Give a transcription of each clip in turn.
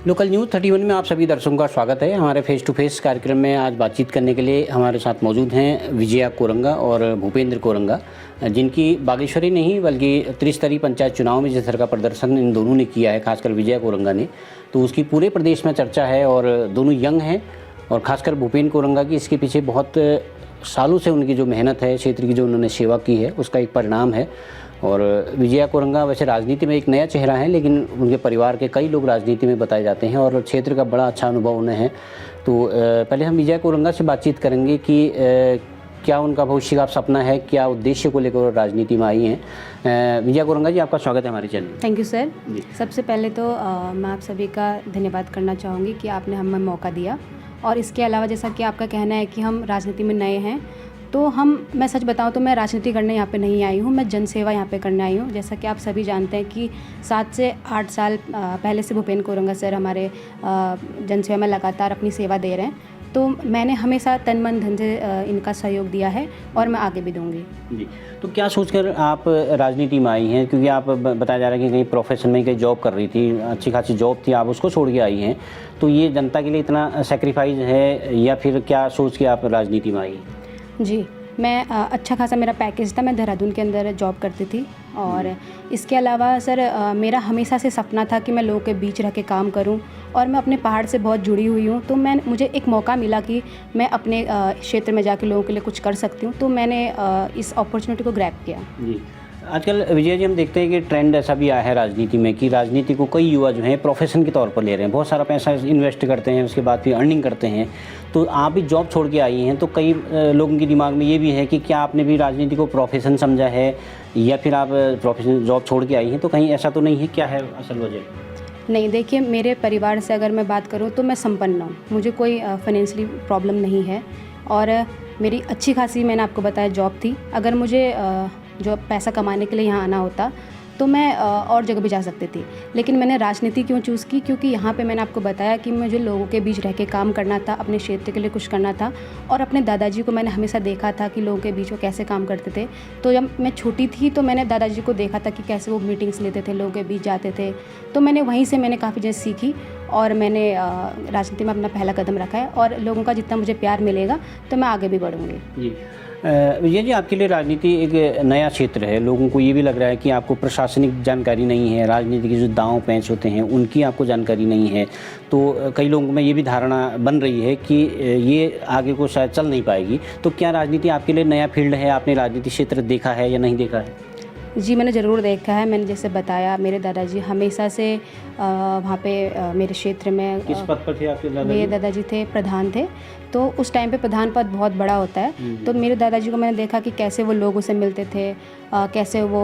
Local news 31 में आप सभी दर्शकों का स्वागत है। हमारे फेस टू फेस कार्यक्रम में आज बातचीत करने के लिए हमारे साथ मौजूद हैं विजया कोरंगा और भूपेंद्र कोरंगा, जिनकी बागेश्वरी नहीं बल्कि त्रिस्तरीय पंचायत चुनाव में जिस तरह का प्रदर्शन इन दोनों ने किया है, खासकर विजया कोरंगा ने, तो उसकी पूरे प्रदेश में चर्चा है। और दोनों यंग हैं और ख़ासकर भूपेंद्र कोरंगा की इसके पीछे बहुत सालों से उनकी जो मेहनत है, क्षेत्र की जो उन्होंने सेवा की है, उसका एक परिणाम है। और विजया कोरंगा वैसे राजनीति में एक नया चेहरा है, लेकिन उनके परिवार के कई लोग राजनीति में बताए जाते हैं और क्षेत्र का बड़ा अच्छा अनुभव उन्हें है। तो पहले हम विजया कोरंगा से बातचीत करेंगे कि क्या उनका भविष्य का सपना है, क्या उद्देश्य को लेकर राजनीति में आई हैं। विजया कोरंगा जी, आपका स्वागत है हमारे चैनल में। Thank you sir. सबसे पहले तो मैं आप सभी का धन्यवाद करना चाहूँगी कि आपने हमें मौका दिया। और इसके अलावा जैसा कि आपका कहना है कि हम राजनीति में नए हैं, तो मैं सच बताऊं तो मैं राजनीति करने यहाँ पे नहीं आई हूँ, मैं जनसेवा यहाँ पे करने आई हूँ। जैसा कि आप सभी जानते हैं कि 7 से 8 साल पहले से भूपेंद्र कोरंगा सर हमारे जनसेवा में लगातार अपनी सेवा दे रहे हैं, तो मैंने हमेशा तन मन धन से इनका सहयोग दिया है और मैं आगे भी दूंगी जी। तो क्या सोचकर आप राजनीति में आई हैं, क्योंकि आप बताया जा रहा है कि कहीं प्रोफेशन में कहीं जॉब कर रही थी, अच्छी खासी जॉब थी, आप उसको छोड़ के आई हैं, तो ये जनता के लिए इतना सेक्रीफाइस है या फिर क्या सोच के आप राजनीति में आई? जी, मैं अच्छा खासा मेरा पैकेज था, मैं देहरादून के अंदर जॉब करती थी। और इसके अलावा सर मेरा हमेशा से सपना था कि मैं लोगों के बीच रह के काम करूं, और मैं अपने पहाड़ से बहुत जुड़ी हुई हूं, तो मुझे एक मौका मिला कि मैं अपने क्षेत्र में जाके लोगों के लिए कुछ कर सकती हूं, तो मैंने इस अपॉर्चुनिटी को ग्रैब किया। जी। आजकल विजय जी हम देखते हैं कि ट्रेंड ऐसा भी आया है राजनीति में कि राजनीति को कई युवा जो हैं प्रोफेशन के तौर पर ले रहे हैं, बहुत सारा पैसा इन्वेस्ट करते हैं, उसके बाद फिर अर्निंग करते हैं। तो आप भी जॉब छोड़ के आई हैं, तो कई लोगों के दिमाग में ये भी है कि क्या आपने भी राजनीति को प्रोफेशन समझा है या फिर आप प्रोफेशन जॉब छोड़ के आई हैं, तो कहीं ऐसा तो नहीं है? क्या है असल वजह? नहीं, देखिए, मेरे परिवार से अगर मैं बात करूं तो मैं संपन्न हूं, मुझे कोई फाइनेंशियली प्रॉब्लम नहीं है और मेरी अच्छी खासी, मैंने आपको बताया, जॉब थी। अगर मुझे जो पैसा कमाने के लिए यहाँ आना होता तो मैं और जगह भी जा सकती थी, लेकिन मैंने राजनीति क्यों चूज़ की? क्योंकि यहाँ पे मैंने आपको बताया कि मुझे लोगों के बीच रह के काम करना था, अपने क्षेत्र के लिए कुछ करना था। और अपने दादाजी को मैंने हमेशा देखा था कि लोगों के बीच वो कैसे काम करते थे। तो जब मैं छोटी थी तो मैंने दादाजी को देखा था कि कैसे वो मीटिंग्स लेते थे, लोगों के बीच जाते थे, तो मैंने वहीं से काफ़ी चीज़ें सीखी और मैंने राजनीति में अपना पहला कदम रखा है। और लोगों का जितना मुझे प्यार मिलेगा तो मैं आगे भी बढ़ूँगी। जी। विजय जी, आपके लिए राजनीति एक नया क्षेत्र है, लोगों को ये भी लग रहा है कि आपको प्रशासनिक जानकारी नहीं है, राजनीति के जो दांव पैंच होते हैं उनकी आपको जानकारी नहीं है, तो कई लोगों में ये भी धारणा बन रही है कि ये आगे को शायद चल नहीं पाएगी। तो क्या राजनीति आपके लिए नया फील्ड है? आपने राजनीति क्षेत्र देखा है या नहीं देखा है? जी, मैंने ज़रूर देखा है। मैंने जैसे बताया, मेरे दादाजी हमेशा से वहाँ पे मेरे क्षेत्र में किस पद पर थे आपके दादाजी? मेरे दादाजी थे प्रधान थे, तो उस टाइम पे प्रधान पद बहुत बड़ा होता है। तो मेरे दादाजी को मैंने देखा कि कैसे वो लोगों से मिलते थे, कैसे वो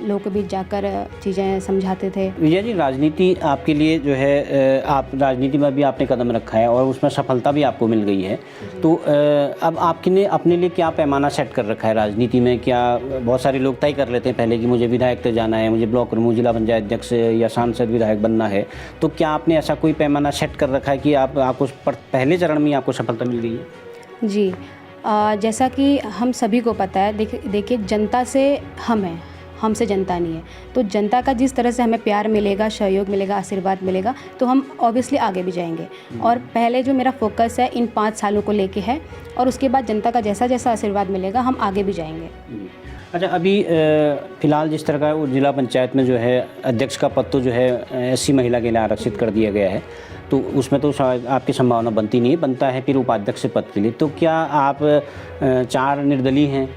लोगों के बीच जाकर चीज़ें समझाते थे। विजय जी, राजनीति आपके लिए जो है, आप राजनीति में भी आपने कदम रखा है और उसमें सफलता भी आपको मिल गई है, तो अब आपने अपने लिए क्या पैमाना सेट कर रखा है राजनीति में? क्या बहुत सारे लोग तय कर लेते हैं पहले कि मुझे विधायक तक जाना है, मुझे ब्लॉक प्रमुख, जिला पंचायत अध्यक्ष या सांसद विधायक बनना है, तो क्या आपने ऐसा कोई पैमाना सेट कर रखा है कि आपको पहले चरण में आपको सफलता मिल गई है? जी, जैसा कि हम सभी को पता है, देखिए, जनता से हम हैं, हमसे जनता नहीं है। तो जनता का जिस तरह से हमें प्यार मिलेगा, सहयोग मिलेगा, आशीर्वाद मिलेगा, तो हम ऑब्वियसली आगे भी जाएंगे। और पहले जो मेरा फोकस है इन 5 सालों को लेके है, और उसके बाद जनता का जैसा जैसा आशीर्वाद मिलेगा हम आगे भी जाएंगे। अच्छा, अभी फ़िलहाल जिस तरह का वो जिला पंचायत में जो है अध्यक्ष का पद तो जो है SC महिला के लिए आरक्षित कर दिया गया है, तो उसमें तो शायद आपकी संभावना बनती नहीं है, बनता है फिर उपाध्यक्ष पद के लिए। तो क्या आप 4 निर्दलीय हैं,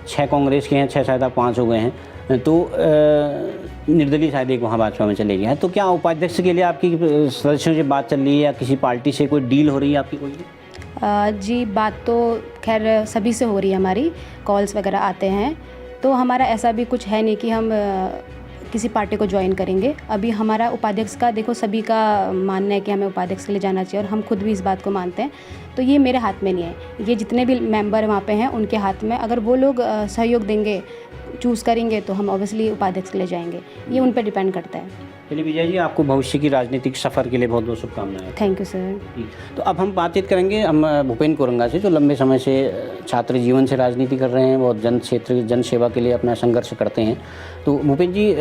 6 कांग्रेस के हैं, 6 शायद आप 5 हो गए हैं, तो निर्दलीय शायद एक वहाँ भाजपा में चले गए हैं, तो क्या उपाध्यक्ष के लिए आपकी सदस्यों से बात चल रही है या किसी पार्टी से कोई डील हो रही है आपकी कोई? जी, बात तो खैर सभी से हो रही है, हमारी कॉल्स वगैरह आते हैं, तो हमारा ऐसा भी कुछ है नहीं कि हम किसी पार्टी को ज्वाइन करेंगे। अभी हमारा उपाध्यक्ष का, देखो, सभी का मानना है कि हमें उपाध्यक्ष के लिए जाना चाहिए और हम खुद भी इस बात को मानते हैं, तो ये मेरे हाथ में नहीं है, ये जितने भी मेंबर वहाँ पे हैं उनके हाथ में। अगर वो लोग सहयोग देंगे, चूज़ करेंगे, तो हम ऑब्वियसली उपाध्यक्ष के लिए जाएंगे, ये उन पर डिपेंड करता है। चलिए विजय जी, आपको भविष्य की राजनीतिक सफ़र के लिए बहुत बहुत शुभकामनाएं। Thank you sir. तो अब हम बातचीत करेंगे हम भूपेंद्र कोरंगा से, जो लंबे समय से छात्र जीवन से राजनीति कर रहे हैं, बहुत जन क्षेत्र जन सेवा के लिए अपना संघर्ष करते हैं। तो भूपेंद्र जी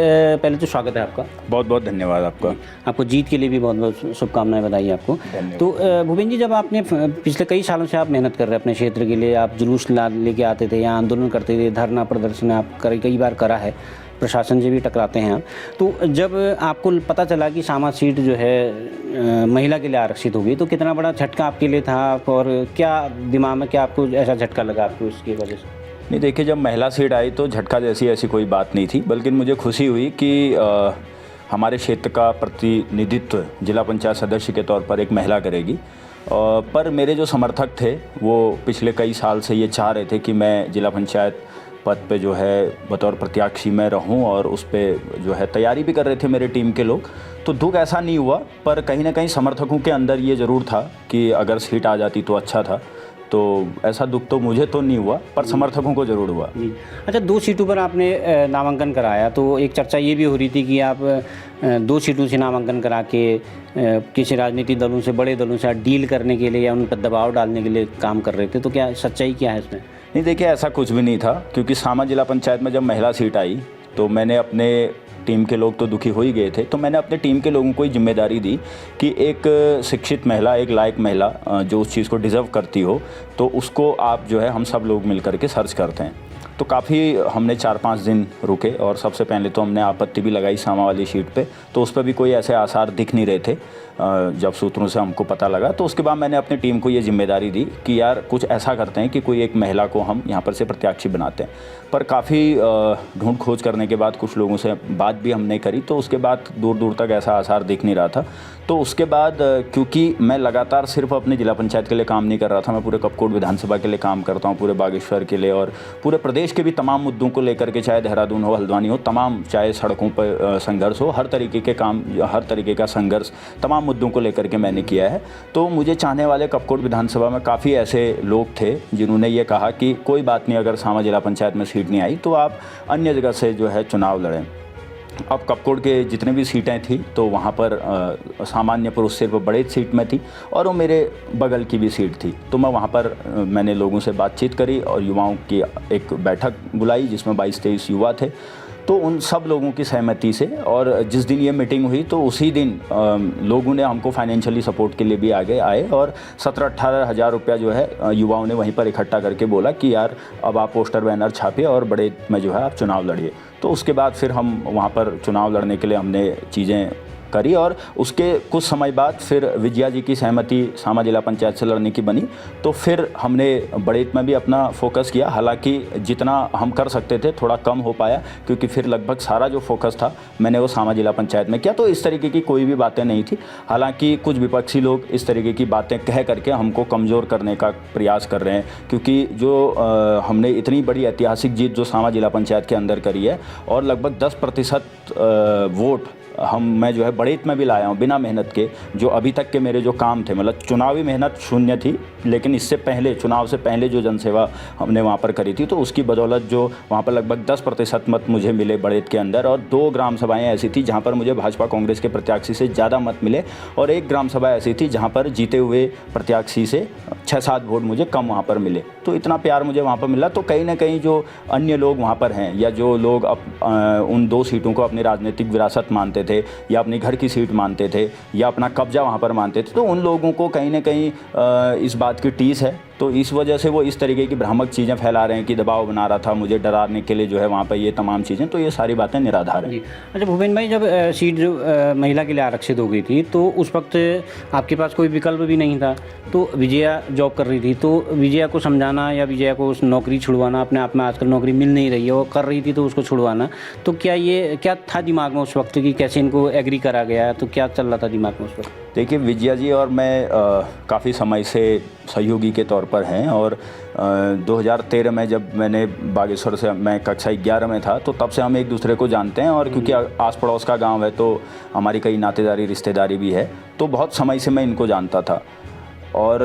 पहले तो स्वागत है आपका। बहुत बहुत धन्यवाद आपका। आपको जीत के लिए भी बहुत बहुत शुभकामनाएं, बधाई आपको। तो भूपेंद्र जी, जब आपने पिछले कई सालों से आप मेहनत कर रहे हैं अपने क्षेत्र के लिए, आप जुलूस लेके आते थे, यहाँ आंदोलन करते थे, धरना प्रदर्शन आप कई बार करा है, प्रशासन से भी टकराते हैं आप। तो जब आपको पता चला कि सामा सीट जो है महिला के लिए आरक्षित होगी, तो कितना बड़ा झटका आपके लिए था, और क्या दिमाग में क्या आपको ऐसा झटका लगा आपको उसकी वजह से? नहीं, देखिए, जब महिला सीट आई तो झटका जैसी ऐसी कोई बात नहीं थी, बल्कि मुझे खुशी हुई कि हमारे क्षेत्र का प्रतिनिधित्व जिला पंचायत सदस्य के तौर पर एक महिला करेगी। पर मेरे जो समर्थक थे वो पिछले कई साल से ये चाह रहे थे कि मैं जिला पंचायत पद पे जो है बतौर प्रत्याशी में रहूं, और उस पर जो है तैयारी भी कर रहे थे मेरे टीम के लोग। तो दुख ऐसा नहीं हुआ, पर कहीं ना कहीं समर्थकों के अंदर ये ज़रूर था कि अगर सीट आ जाती तो अच्छा था। तो ऐसा दुख तो मुझे तो नहीं हुआ, पर समर्थकों को ज़रूर हुआ। अच्छा, 2 सीटों पर आपने नामांकन कराया, तो एक चर्चा ये भी हो रही थी कि आप 2 सीटों से नामांकन करा के किसी राजनीतिक दलों से, बड़े दलों से डील करने के लिए या उन पर दबाव डालने के लिए काम कर रहे थे। तो क्या सच्चाई क्या है इसमें? नहीं, देखिए, ऐसा कुछ भी नहीं था, क्योंकि सामा जिला पंचायत में जब महिला सीट आई तो मैंने अपने टीम के लोग तो दुखी हो ही गए थे, तो मैंने अपने टीम के लोगों को जिम्मेदारी दी कि एक शिक्षित महिला, एक लायक महिला जो उस चीज़ को डिज़र्व करती हो, तो उसको आप जो है हम सब लोग मिल करके सर्च करते हैं। तो काफ़ी हमने 4-5 दिन रुके, और सबसे पहले तो हमने आपत्ति भी लगाई सामा वाली सीट पे, तो उस पर भी कोई ऐसे आसार दिख नहीं रहे थे जब सूत्रों से हमको पता लगा। तो उसके बाद मैंने अपनी टीम को ये जिम्मेदारी दी कि यार कुछ ऐसा करते हैं कि कोई एक महिला को हम यहाँ पर से प्रत्याशी बनाते हैं। पर काफ़ी ढूंढ खोज करने के बाद कुछ लोगों से बात भी हमने करी, तो उसके बाद दूर दूर तक ऐसा आसार दिख नहीं रहा था। तो उसके बाद क्योंकि मैं लगातार सिर्फ अपने जिला पंचायत के लिए काम नहीं कर रहा था, मैं पूरे कपकोट विधानसभा के लिए काम करता हूँ, पूरे बागेश्वर के लिए, और पूरे प्रदेश के भी तमाम मुद्दों को लेकर के, चाहे देहरादून हो, हल्द्वानी हो, तमाम, चाहे सड़कों पर संघर्ष हो, हर तरीके के काम, हर तरीके का संघर्ष तमाम मुद्दों को लेकर के मैंने किया है। तो मुझे चाहने वाले कपकोट विधानसभा में काफ़ी ऐसे लोग थे जिन्होंने ये कहा कि कोई बात नहीं, अगर सामा जिला पंचायत में सीट नहीं आई तो आप अन्य जगह से जो है चुनाव लड़ें। अब कपकोट के जितने भी सीटें थी तो वहाँ पर सामान्य पुरुष सिर्फ बड़े सीट में थी, और वो मेरे बगल की भी सीट थी। तो मैं वहाँ पर मैंने लोगों से बातचीत करी और युवाओं की एक बैठक बुलाई जिसमें 22-23 युवा थे। तो उन सब लोगों की सहमति से, और जिस दिन ये मीटिंग हुई तो उसी दिन लोगों ने हमको फाइनेंशियली सपोर्ट के लिए भी आगे आए, और 17-18 हज़ार रुपया जो है युवाओं ने वहीं पर इकट्ठा करके बोला कि यार अब आप पोस्टर बैनर छापिए और बड़े में जो है आप चुनाव लड़िए। तो उसके बाद फिर हम वहाँ पर चुनाव लड़ने के लिए हमने चीज़ें करी, और उसके कुछ समय बाद फिर विजया जी की सहमति सामा जिला पंचायत से लड़ने की बनी। तो फिर हमने बड़ेत में भी अपना फोकस किया, हालांकि जितना हम कर सकते थे थोड़ा कम हो पाया, क्योंकि फिर लगभग सारा जो फोकस था मैंने वो सामा जिला पंचायत में किया। तो इस तरीके की कोई भी बातें नहीं थी, हालांकि कुछ विपक्षी लोग इस तरीके की बातें कह करके हमको कमज़ोर करने का प्रयास कर रहे हैं, क्योंकि जो हमने इतनी बड़ी ऐतिहासिक जीत जो सामा जिला पंचायत के अंदर करी है, और लगभग 10% वोट मैं जो है बड़ेत में भी लाया हूँ बिना मेहनत के। जो अभी तक के मेरे जो काम थे, मतलब चुनावी मेहनत शून्य थी, लेकिन इससे पहले, चुनाव से पहले जो जनसेवा हमने वहाँ पर करी थी, तो उसकी बदौलत जो वहाँ पर लगभग 10% मत मुझे मिले बड़ेत के अंदर। और 2 ग्राम सभाएँ ऐसी थी जहाँ पर मुझे भाजपा कांग्रेस के प्रत्याशी से ज़्यादा मत मिले, और 1 ग्राम सभा ऐसी थी जहाँ पर जीते हुए प्रत्याशी से 6-7 वोट मुझे कम वहाँ पर मिले। तो इतना प्यार मुझे वहाँ पर मिला। तो कहीं ना कहीं जो अन्य लोग वहाँ पर हैं, या जो लोग उन 2 सीटों को अपनी राजनीतिक विरासत मानते थे, या अपनी घर की सीट मानते थे, या अपना कब्जा वहाँ पर मानते थे, तो उन लोगों को कहीं ना कहीं इस बात की टीस है। तो इस वजह से वो इस तरीके की भ्रामक चीज़ें फैला रहे हैं कि दबाव बना रहा था मुझे डराने के लिए जो है वहाँ पर ये तमाम चीज़ें। तो ये सारी बातें निराधार हैं। अच्छा भूपेंद्र भाई, जब सीट जो महिला के लिए आरक्षित हो गई थी तो उस वक्त आपके पास कोई विकल्प भी नहीं था। तो विजया जॉब कर रही थी, तो विजया को समझाना या विजया को उस नौकरी छुड़वाना, अपने आप में आजकल नौकरी मिल नहीं रही है, वो कर रही थी तो उसको छुड़वाना, तो क्या था दिमाग में उस वक्त कि कैसे इनको एग्री करा गया? तो क्या चल रहा था दिमाग में उस वक्त? देखिए, विजया जी और मैं काफ़ी समय से सहयोगी के तौर पर हैं, और 2013 में जब मैंने बागेश्वर से, मैं कक्षा 11 में था, तो तब से हम एक दूसरे को जानते हैं। और क्योंकि आस पड़ोस का गांव है तो हमारी कई नातेदारी रिश्तेदारी भी है, तो बहुत समय से मैं इनको जानता था। और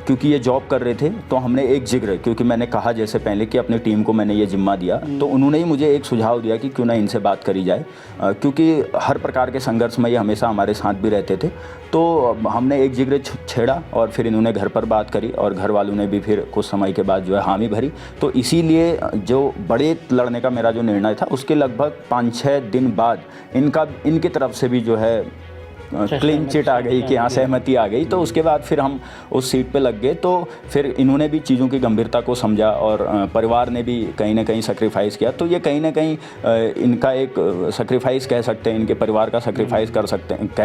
क्योंकि ये जॉब कर रहे थे तो हमने एक जिक्र, क्योंकि मैंने कहा जैसे पहले कि अपनी टीम को मैंने ये जिम्मा दिया, तो उन्होंने ही मुझे एक सुझाव दिया कि क्यों ना इनसे बात करी जाए, क्योंकि हर प्रकार के संघर्ष में ये हमेशा हमारे साथ भी रहते थे। तो हमने एक जिक्र छेड़ा और फिर इन्होंने घर पर बात करी और घर वालों ने भी फिर कुछ समय के बाद जो है हामी भरी। तो इसीलिए जो बड़े लड़ने का मेरा जो निर्णय था उसके लगभग 5-6 दिन बाद इनकी तरफ से भी जो है क्लीन चिट आ गई कि हाँ सहमति आ गई। तो उसके बाद फिर हम उस सीट पे लग गए। तो फिर इन्होंने भी चीज़ों की गंभीरता को समझा और परिवार ने भी कहीं ना कहीं सेक्रीफाइस किया। तो ये कहीं ना कहीं इनका एक सेक्रीफाइस कह सकते हैं, इनके परिवार का सेक्रीफाइस कह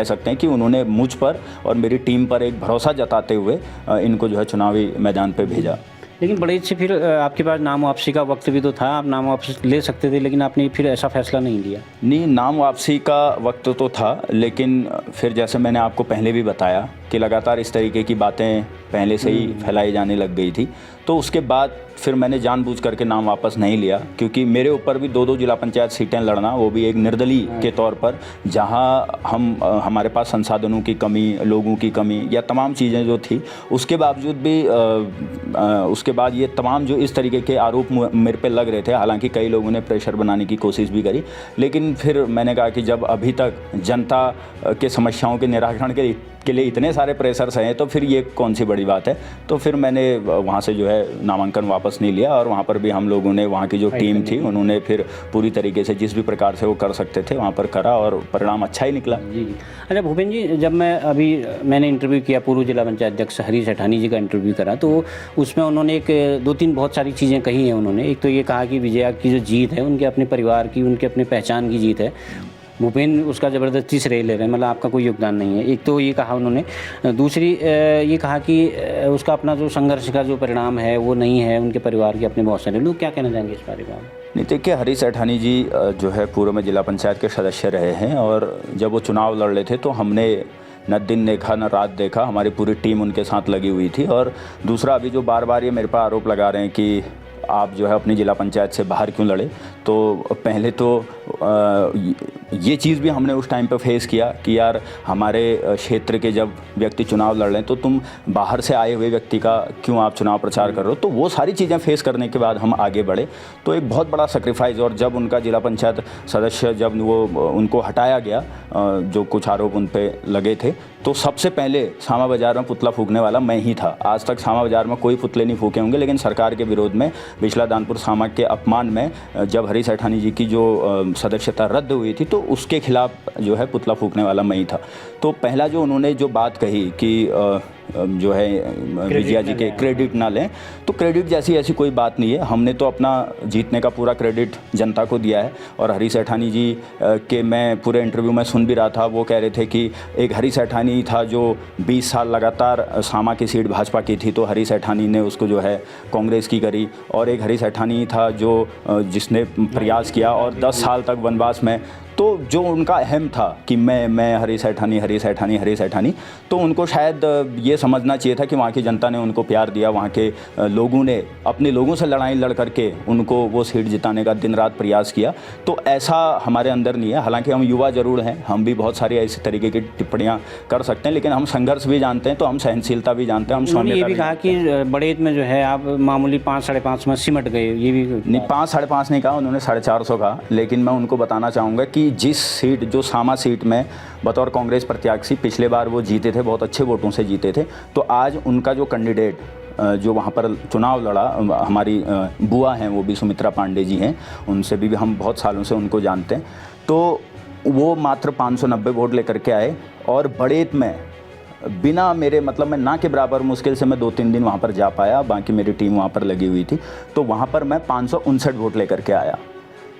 सकते हैं कि उन्होंने मुझ पर और मेरी टीम पर एक भरोसा जताते हुए इनको जो है चुनावी मैदान पर भेजा। लेकिन बड़े से फिर आपके पास नाम वापसी का वक्त भी तो था, आप नाम वापसी ले सकते थे, लेकिन आपने फिर ऐसा फैसला नहीं लिया। नहीं, नाम वापसी का वक्त तो था, लेकिन फिर जैसे मैंने आपको पहले भी बताया कि लगातार इस तरीके की बातें पहले से ही फैलाई जाने लग गई थी। तो उसके बाद फिर मैंने जानबूझ करके नाम वापस नहीं लिया, क्योंकि मेरे ऊपर भी 2-2 जिला पंचायत सीटें लड़ना, वो भी एक निर्दलीय के तौर पर, जहां हमारे पास संसाधनों की कमी, लोगों की कमी या तमाम चीज़ें जो थी, उसके बावजूद भी उसके बाद ये तमाम जो इस तरीके के आरोप मेरे पे लग रहे थे, हालांकि कई लोगों ने प्रेशर बनाने की कोशिश भी करी, लेकिन फिर मैंने कहा कि जब अभी तक जनता के समस्याओं के निराकरण के लिए इतने सारे प्रेशर्स हैं तो फिर ये कौन सी बड़ी बात है। तो फिर मैंने वहाँ से जो है नामांकन वापस नहीं लिया और वहाँ पर भी हम लोगों ने, वहाँ की जो टीम थी उन्होंने फिर पूरी तरीके से जिस भी प्रकार से वो कर सकते थे वहाँ पर करा और परिणाम अच्छा ही निकला। जी। अच्छा भूपेन जी, जब मैंने इंटरव्यू किया, पूर्व जिला पंचायत अध्यक्ष हरीश सेठानी जी का इंटरव्यू करा, तो उसमें उन्होंने एक 2-3 बहुत सारी चीज़ें कही हैं उन्होंने। एक तो ये कहा कि विजया की जो जीत है उनके अपने परिवार की, उनके अपने पहचान की जीत है, भूपेन उसका ज़बरदस्ती श्रेय ले रहे हैं, मतलब आपका कोई योगदान नहीं है। एक तो ये कहा उन्होंने। दूसरी ये कहा कि उसका अपना जो संघर्ष का जो परिणाम है वो नहीं है, उनके परिवार के अपने बहुत सारे लोग। क्या कहना चाहेंगे इस बारे में? नहीं, देखिए हरीश सेठानी जी जो है पूर्व में जिला पंचायत के सदस्य रहे हैं और जब वो चुनाव लड़ रहे थे तो हमने न दिन देखा न रात देखा, हमारी पूरी टीम उनके साथ लगी हुई थी। और दूसरा, अभी जो बार बार ये मेरे पर आरोप लगा रहे हैं कि आप जो है अपनी जिला पंचायत से बाहर क्यों लड़े, तो पहले तो ये चीज़ भी हमने उस टाइम पे फेस किया कि यार हमारे क्षेत्र के जब व्यक्ति चुनाव लड़ रहे हैं तो तुम बाहर से आए हुए व्यक्ति का क्यों आप चुनाव प्रचार कर रहे हो। तो वो सारी चीज़ें फेस करने के बाद हम आगे बढ़े। तो एक बहुत बड़ा सेक्रीफाइस, और जब उनका जिला पंचायत सदस्य जब वो उनको हटाया गया, जो कुछ आरोप उन पर लगे थे, तो सबसे पहले सामा बाज़ार में पुतला फूंकने वाला मैं ही था। आज तक सामा बाज़ार में कोई पुतले नहीं फूके होंगे, लेकिन सरकार के विरोध में बिचला दानपुर सामा के अपमान में जब हरीश सेठानी जी की जो सदस्यता रद्द हुई थी तो उसके खिलाफ जो है पुतला फूंकने वाला मैं ही था। तो पहला जो उन्होंने जो बात कही कि जो है विजया जी के क्रेडिट ना लें, तो क्रेडिट जैसी ऐसी कोई बात नहीं है। हमने तो अपना जीतने का पूरा क्रेडिट जनता को दिया है। और हरीश सेठानी जी के मैं पूरे इंटरव्यू में सुन भी रहा था, वो कह रहे थे कि एक हरीश सेठानी था जो 20 साल लगातार सामा की सीट भाजपा की थी, तो हरीश सेठानी ने उसको जो है कांग्रेस की करी, और एक हरीश सेठानी था जो जिसने प्रयास किया और 10 साल तक वनवास में, तो जो उनका अहम था कि मैं हरीश सेठानी, तो उनको शायद ये समझना चाहिए था कि वहाँ की जनता ने उनको प्यार दिया, वहाँ के लोगों ने अपने लोगों से लड़ाई लड़ करके उनको वो सीट जिताने का दिन रात प्रयास किया। तो ऐसा हमारे अंदर नहीं है। हालांकि हम युवा ज़रूर हैं, हम भी बहुत सारी ऐसी तरीके की टिप्पणियाँ कर सकते हैं, लेकिन हम संघर्ष भी जानते हैं, तो हम सहनशीलता भी जानते हैं। हम ये भी कहा कि बड़ेत में जो है आप मामूली 5-5.5 में सिमट गए, ये भी नहीं, 5-5.5 नहीं कहा उन्होंने, 450 कहा। लेकिन मैं उनको बताना चाहूँगा कि जिस सीट, जो सामा सीट में बतौर कांग्रेस प्रत्याशी पिछले बार वो जीते थे, बहुत अच्छे वोटों से जीते थे, तो आज उनका जो कैंडिडेट जो वहाँ पर चुनाव लड़ा, हमारी बुआ हैं, वो भी सुमित्रा पांडे जी हैं, उनसे भी हम बहुत सालों से उनको जानते हैं, तो वो मात्र 590 वोट लेकर के आए। और बड़ेत में बिना मेरे, मतलब मैं ना के बराबर, मुश्किल से मैं 2-3 दिन वहाँ पर जा पाया, बाकी मेरी टीम वहाँ पर लगी हुई थी, तो वहाँ पर मैं 559 वोट लेकर के आया।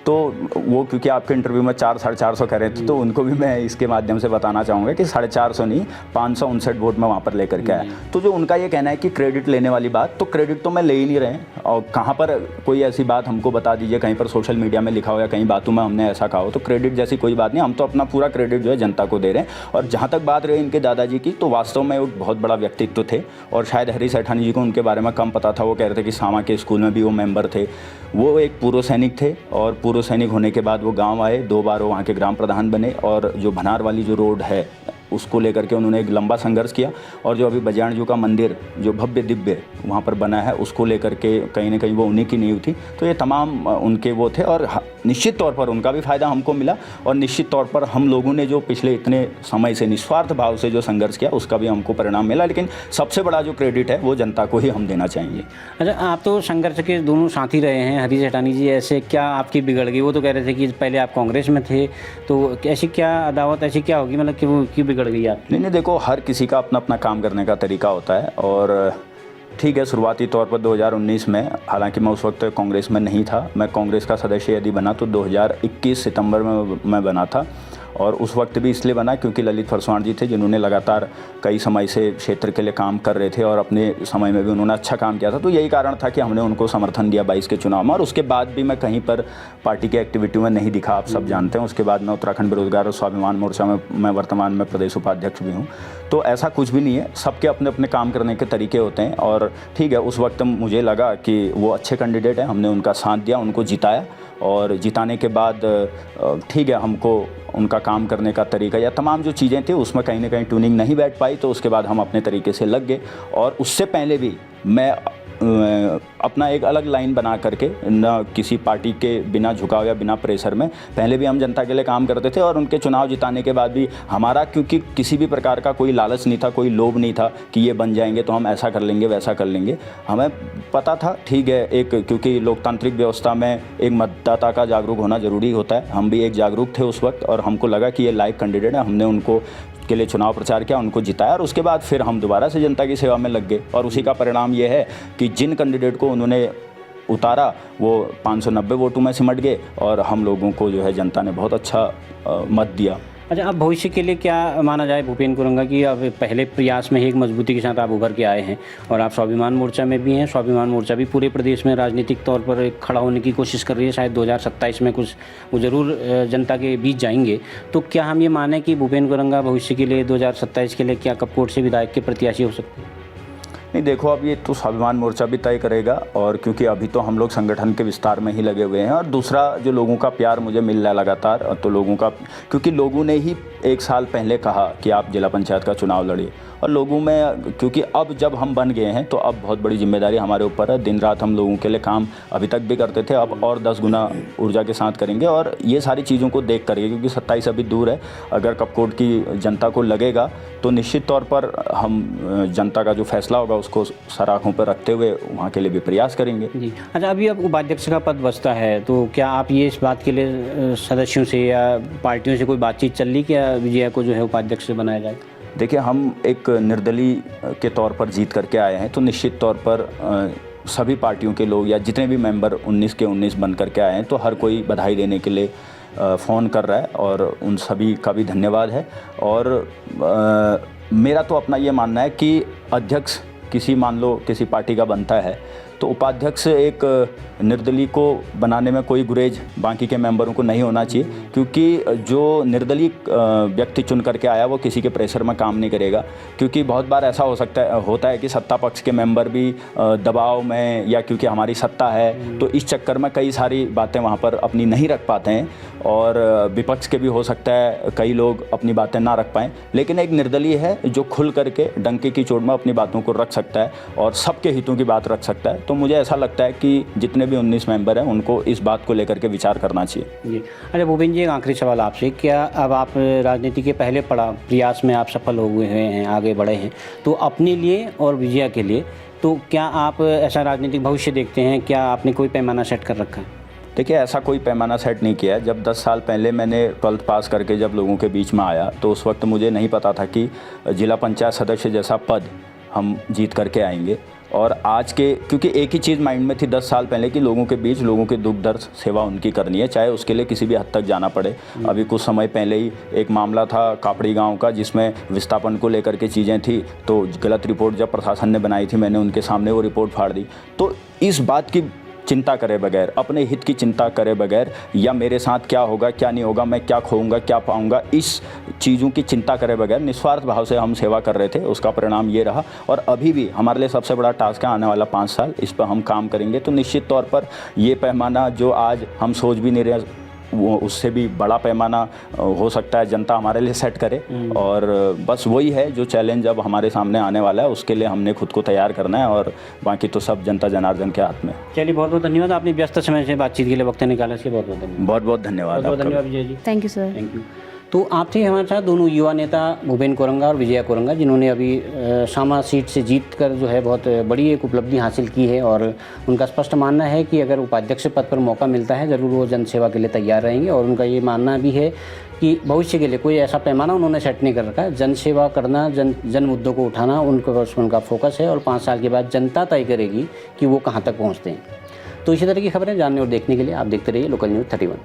तो वो क्योंकि आपके इंटरव्यू में 400-450 कह रहे थे, तो उनको भी मैं इसके माध्यम से बताना चाहूँगा कि 450 नहीं, 559 वोट में वहाँ पर लेकर के आया। तो जो उनका ये कहना है कि क्रेडिट लेने वाली बात, तो क्रेडिट तो मैं ले ही नहीं रहे। और कहाँ पर कोई ऐसी बात हमको बता दीजिए, कहीं पर सोशल मीडिया में लिखा हो या कहीं बातों में हमने ऐसा कहा हो, तो क्रेडिट जैसी कोई बात नहीं। हम तो अपना पूरा क्रेडिट जो है जनता को दे रहे हैं। और जहाँ तक बात रही इनके दादाजी की, तो वास्तव में वो बहुत बड़ा व्यक्तित्व थे, और शायद हरीश सेठानी जी को उनके बारे में कम पता था। वो कह रहे थे कि सामा के स्कूल में भी वो मेंबर थे। वो एक पूर्व सैनिक थे, और पूर्व सैनिक होने के बाद वो गांव आए, 2 बार वो वहाँ के ग्राम प्रधान बने, और जो भनार वाली जो रोड है उसको लेकर के उन्होंने एक लंबा संघर्ष किया। और जो अभी बजाणजू का मंदिर जो भव्य दिव्य वहाँ पर बना है, उसको लेकर के कहीं ना कहीं वो उन्हीं की नींव थी। तो ये तमाम उनके वो थे और निश्चित तौर पर उनका भी फ़ायदा हमको मिला और निश्चित तौर पर हम लोगों ने जो पिछले इतने समय से निस्वार्थ भाव से जो संघर्ष किया उसका भी हमको परिणाम मिला। लेकिन सबसे बड़ा जो क्रेडिट है वो जनता को ही हम देना चाहेंगे। अच्छा, आप तो संघर्ष के दोनों साथी रहे हैं। हरीश सेठानी जी, ऐसे क्या आपकी बिगड़ गई? वो तो कह रहे थे कि पहले आप कांग्रेस में थे, तो ऐसी क्या अदावत ऐसी क्या होगी, मतलब कि वो क्यों बिगड़ गई आप? नहीं, देखो, हर किसी का अपना अपना काम करने का तरीका होता है। और ठीक है, शुरुआती तौर पर 2019 में, हालांकि मैं उस वक्त कांग्रेस में नहीं था, मैं कांग्रेस का सदस्य यदि बना तो 2021 सितंबर में मैं बना था। और उस वक्त भी इसलिए बना क्योंकि ललित फरसवाण जी थे जिन्होंने लगातार कई समय से क्षेत्र के लिए काम कर रहे थे और अपने समय में भी उन्होंने अच्छा काम किया था। तो यही कारण था कि हमने उनको समर्थन दिया 22 के चुनाव में। और उसके बाद भी मैं कहीं पर पार्टी की एक्टिविटी में नहीं दिखा, आप सब जानते हैं। उसके बाद मैं उत्तराखंड बेरोजगार और स्वाभिमान मोर्चा में मैं वर्तमान में प्रदेश उपाध्यक्ष भी हूँ। तो ऐसा कुछ भी नहीं है, सबके अपने अपने काम करने के तरीके होते हैं। और ठीक है, उस वक्त मुझे लगा कि वो अच्छे कैंडिडेट हैं, हमने उनका साथ दिया, उनको जिताया। और जिताने के बाद ठीक है, हमको उनका काम करने का तरीका या तमाम जो चीज़ें थी उसमें कहीं ना कहीं ट्यूनिंग नहीं बैठ पाई। तो उसके बाद हम अपने तरीके से लग गए। और उससे पहले भी मैं अपना एक अलग लाइन बना करके, न किसी पार्टी के बिना झुकाव या बिना प्रेशर में, पहले भी हम जनता के लिए काम करते थे। और उनके चुनाव जिताने के बाद भी हमारा, क्योंकि किसी भी प्रकार का कोई लालच नहीं था, कोई लोभ नहीं था कि ये बन जाएंगे तो हम ऐसा कर लेंगे वैसा कर लेंगे। हमें पता था, ठीक है, एक क्योंकि लोकतांत्रिक व्यवस्था में एक मतदाता का जागरूक होना ज़रूरी होता है। हम भी एक जागरूक थे उस वक्त और हमको लगा कि ये लायक कैंडिडेट है। हमने उनको के लिए चुनाव प्रचार किया, उनको जिताया और उसके बाद फिर हम दोबारा से जनता की सेवा में लग गए। और उसी का परिणाम ये है कि जिन कैंडिडेट को उन्होंने उतारा वो 590 वोटों में सिमट गए और हम लोगों को जो है जनता ने बहुत अच्छा मत दिया। अच्छा, अब भविष्य के लिए क्या माना जाए भूपेंद्र कोरंगा की? अब पहले प्रयास में ही एक मजबूती के साथ आप उभर के आए हैं और आप स्वाभिमान मोर्चा में भी हैं। स्वाभिमान मोर्चा भी पूरे प्रदेश में राजनीतिक तौर पर एक खड़ा होने की कोशिश कर रही है। शायद 2027 में कुछ वो ज़रूर जनता के बीच जाएंगे। तो क्या हम ये माने कि भूपेंद्र कोरंगा भविष्य के लिए 2027 के लिए क्या कपकोट से विधायक के प्रत्याशी हो सकते हैं? नहीं, देखो, अब ये तो स्वाभिमान मोर्चा भी तय करेगा। और क्योंकि अभी तो हम लोग संगठन के विस्तार में ही लगे हुए हैं। और दूसरा, जो लोगों का प्यार मुझे मिल रहा है लगातार, तो लोगों का, क्योंकि लोगों ने ही 1 साल पहले कहा कि आप जिला पंचायत का चुनाव लड़िए। और लोगों में, क्योंकि अब जब हम बन गए हैं तो अब बहुत बड़ी जिम्मेदारी हमारे ऊपर है। दिन रात हम लोगों के लिए काम अभी तक भी करते थे, अब और 10 गुना ऊर्जा के साथ करेंगे। और ये सारी चीज़ों को देख करके, क्योंकि 27 अभी दूर है, अगर कपकोट की जनता को लगेगा तो निश्चित तौर पर हम जनता का जो फैसला होगा उसको सर आँखों पर रखते हुए वहाँ के लिए भी प्रयास करेंगे। जी। अच्छा, अभी अब उपाध्यक्ष का पद बचता है, तो क्या आप ये इस बात के लिए सदस्यों से या पार्टियों से कोई बातचीत चल रही कि विजया को जो है उपाध्यक्ष से बनाया जाए? देखिए, हम एक निर्दलीय के तौर पर जीत करके आए हैं, तो निश्चित तौर पर सभी पार्टियों के लोग या जितने भी मेंबर 19 के 19 बन करके आए हैं, तो हर कोई बधाई देने के लिए फ़ोन कर रहा है और उन सभी का भी धन्यवाद है। और मेरा तो अपना ये मानना है कि अध्यक्ष किसी, मान लो किसी पार्टी का बनता है, तो उपाध्यक्ष एक निर्दलीय को बनाने में कोई गुरेज बाकी के मेंबरों को नहीं होना चाहिए। क्योंकि जो निर्दलीय व्यक्ति चुन करके आया वो किसी के प्रेशर में काम नहीं करेगा। क्योंकि बहुत बार ऐसा होता है कि सत्ता पक्ष के मेंबर भी दबाव में, या क्योंकि हमारी सत्ता है तो इस चक्कर में कई सारी बातें वहाँ पर अपनी नहीं रख पाते हैं। और विपक्ष के भी हो सकता है कई लोग अपनी बातें ना रख पाएँ। लेकिन एक निर्दलीय है जो खुल करके डंके की चोट में अपनी बातों को रख सकता है और सबके हितों की बात रख सकता है। तो मुझे ऐसा लगता है कि जितने भी 19 मेंबर हैं उनको इस बात को लेकर के विचार करना चाहिए। जी। अच्छा भूपेंद्र जी, एक आखिरी सवाल आपसे, क्या अब आप राजनीति के पहले प्रयास में आप सफल हो हुए हैं, आगे बढ़े हैं, तो अपने लिए और विजया के लिए तो क्या आप ऐसा राजनीतिक भविष्य देखते हैं? क्या आपने कोई पैमाना सेट कर रखा है? देखिए, ऐसा कोई पैमाना सेट नहीं किया है। जब 10 साल पहले मैंने 12th पास करके जब लोगों के बीच में आया तो उस वक्त मुझे नहीं पता था कि जिला पंचायत सदस्य जैसा पद हम जीत करके आएंगे। और आज के, क्योंकि एक ही चीज़ माइंड में थी 10 साल पहले कि लोगों के बीच लोगों के दुख दर्द सेवा उनकी करनी है, चाहे उसके लिए किसी भी हद तक जाना पड़े। अभी कुछ समय पहले ही एक मामला था कापड़ी गांव का जिसमें विस्थापन को लेकर के चीज़ें थी, तो गलत रिपोर्ट जब प्रशासन ने बनाई थी मैंने उनके सामने वो रिपोर्ट फाड़ दी। तो इस बात की चिंता करे बगैर, अपने हित की चिंता करे बगैर, या मेरे साथ क्या होगा क्या नहीं होगा, मैं क्या खोऊंगा क्या पाऊंगा, इस चीज़ों की चिंता करे बगैर निस्वार्थ भाव से हम सेवा कर रहे थे। उसका परिणाम ये रहा। और अभी भी हमारे लिए सबसे बड़ा टास्क है आने वाला 5 साल, इस पर हम काम करेंगे। तो निश्चित तौर पर ये पैमाना जो आज हम सोच भी नहीं रहे वो उससे भी बड़ा पैमाना हो सकता है जनता हमारे लिए सेट करे। और बस वही है जो चैलेंज अब हमारे सामने आने वाला है, उसके लिए हमने खुद को तैयार करना है और बाकी तो सब जनता जनार्दन के हाथ में। चलिए, बहुत बहुत धन्यवाद, आपने व्यस्त समय से बातचीत के लिए वक्त निकाला, इसके बहुत बहुत धन्यवाद। बहुत बहुत धन्यवाद बहुत आपका। धन्यवाद Vijay ji. Thank you sir. Thank you. तो आप थे हमारे साथ दोनों युवा नेता भूपेंद्र कोरंगा और विजया कोरंगा, जिन्होंने अभी शामा सीट से जीत कर जो है बहुत बड़ी एक उपलब्धि हासिल की है और उनका स्पष्ट मानना है कि अगर उपाध्यक्ष पद पर मौका मिलता है ज़रूर वो जनसेवा के लिए तैयार रहेंगे। और उनका ये मानना भी है कि भविष्य के लिए कोई ऐसा पैमाना उन्होंने सेट नहीं कर रखा है, जनसेवा करना, जन मुद्दों को उठाना उनका फोकस है और 5 साल के बाद जनता तय करेगी कि वो कहाँ तक पहुँचते हैं। तो इसी तरह की खबरें जानने और देखने के लिए आप देखते रहिए लोकल न्यूज़ 31।